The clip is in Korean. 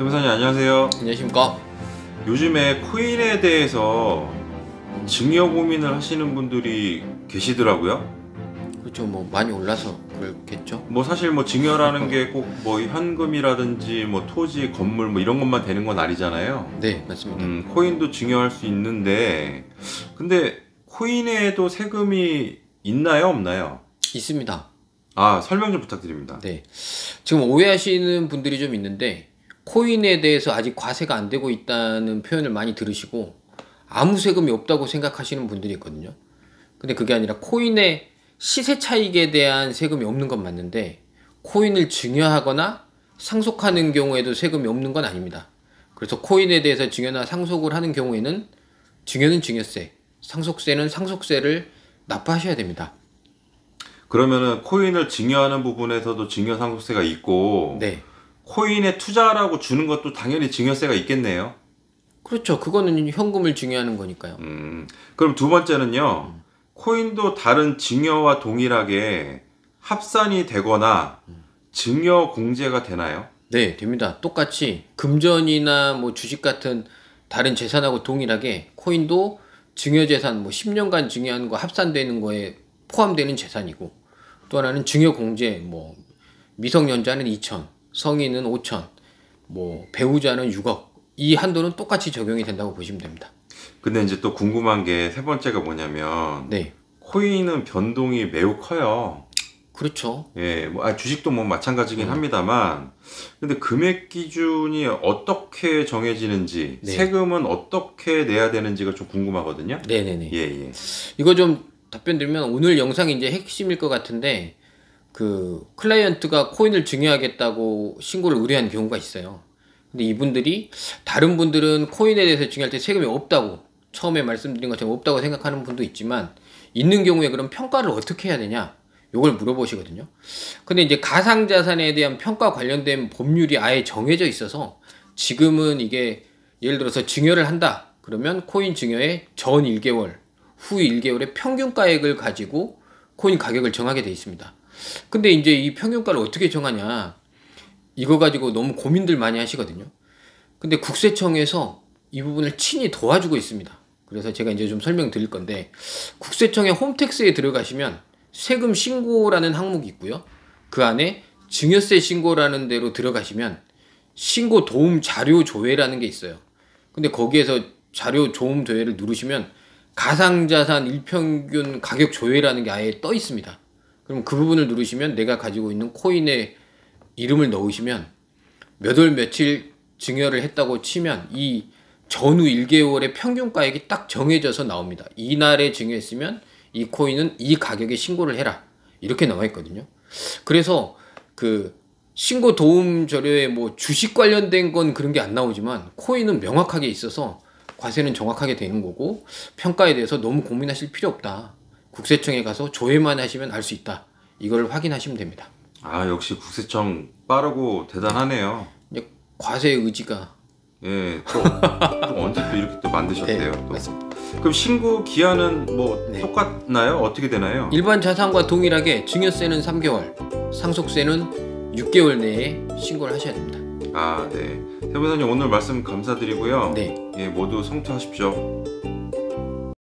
세무사님 안녕하세요. 안녕하십니까. 요즘에 코인에 대해서 증여 고민을 하시는 분들이 계시더라고요. 그렇죠. 뭐 많이 올라서 그렇겠죠. 뭐 사실 뭐 증여라는 게 꼭 뭐 현금이라든지 뭐 토지, 건물 뭐 이런 것만 되는 건 아니잖아요. 네, 맞습니다. 코인도 증여할 수 있는데 근데 코인에도 세금이 있나요, 없나요? 있습니다. 아, 설명 좀 부탁드립니다. 네. 지금 오해하시는 분들이 좀 있는데 코인에 대해서 아직 과세가 안 되고 있다는 표현을 많이 들으시고 아무 세금이 없다고 생각하시는 분들이 있거든요. 근데 그게 아니라 코인의 시세 차익에 대한 세금이 없는 건 맞는데 코인을 증여하거나 상속하는 경우에도 세금이 없는 건 아닙니다. 그래서 코인에 대해서 증여나 상속을 하는 경우에는 증여는 증여세, 상속세는 상속세를 납부하셔야 됩니다. 그러면은 코인을 증여하는 부분에서도 증여상속세가 있고 네. 코인에 투자라고 주는 것도 당연히 증여세가 있겠네요. 그렇죠. 그거는 현금을 증여하는 거니까요. 그럼 두 번째는요. 코인도 다른 증여와 동일하게 합산이 되거나 증여 공제가 되나요? 네, 됩니다. 똑같이 금전이나 뭐 주식 같은 다른 재산하고 동일하게 코인도 증여재산 뭐 10년간 증여하는 거 합산되는 거에 포함되는 재산이고 또 하나는 증여공제 뭐 미성년자는 2천, 성인은 5천, 뭐 배우자는 6억 이 한도는 똑같이 적용이 된다고 보시면 됩니다. 근데 이제 또 궁금한 게 세 번째가 뭐냐면 네, 코인은 변동이 매우 커요. 그렇죠. 예, 뭐 주식도 뭐 마찬가지긴 합니다만 근데 금액 기준이 어떻게 정해지는지 네. 세금은 어떻게 내야 되는지가 좀 궁금하거든요. 네네네. 예, 예. 이거 좀 답변 드리면 오늘 영상이 이제 핵심일 것 같은데 그 클라이언트가 코인을 증여하겠다고 신고를 의뢰한 경우가 있어요. 근데 이분들이 다른 분들은 코인에 대해서 증여할 때 세금이 없다고 처음에 말씀드린 것처럼 없다고 생각하는 분도 있지만 있는 경우에 그럼 평가를 어떻게 해야 되냐 요걸 물어보시거든요. 근데 이제 가상자산에 대한 평가 관련된 법률이 아예 정해져 있어서 지금은 이게 예를 들어서 증여를 한다 그러면 코인 증여의 전 1개월 후 1개월의 평균가액을 가지고 코인 가격을 정하게 돼 있습니다. 근데 이제 이 평균가를 어떻게 정하냐 이거 가지고 너무 고민들 많이 하시거든요. 근데 국세청에서 이 부분을 친히 도와주고 있습니다. 그래서 제가 이제 좀 설명드릴 건데 국세청의 홈택스에 들어가시면 세금 신고라는 항목이 있고요. 그 안에 증여세 신고라는 데로 들어가시면 신고 도움 자료 조회라는 게 있어요. 근데 거기에서 자료 도움 조회를 누르시면 가상자산 일평균 가격 조회라는 게 아예 떠 있습니다. 그럼 그 부분을 누르시면 내가 가지고 있는 코인의 이름을 넣으시면 몇 월 며칠 증여를 했다고 치면 이 전후 1개월의 평균가액이 딱 정해져서 나옵니다. 이날에 증여했으면 이 코인은 이 가격에 신고를 해라 이렇게 나와 있거든요. 그래서 그 신고 도움 자료에 뭐 주식 관련된 건 그런 게 안 나오지만 코인은 명확하게 있어서 과세는 정확하게 되는 거고 평가에 대해서 너무 고민하실 필요 없다. 국세청에 가서 조회만 하시면 알 수 있다. 이걸 확인하시면 됩니다. 아, 역시 국세청 빠르고 대단하네요. 이제 과세의 의지가 예, 또 언제 또 이렇게 또 만드셨대요. 네, 또. 맞습니다. 그럼 신고 기한은 뭐 네. 똑같나요? 어떻게 되나요? 일반 자산과 동일하게 증여세는 3개월, 상속세는 6개월 내에 신고를 하셔야 됩니다. 아, 네. 세무사님 오늘 말씀 감사드리고요. 네. 예, 모두 성투하십시오.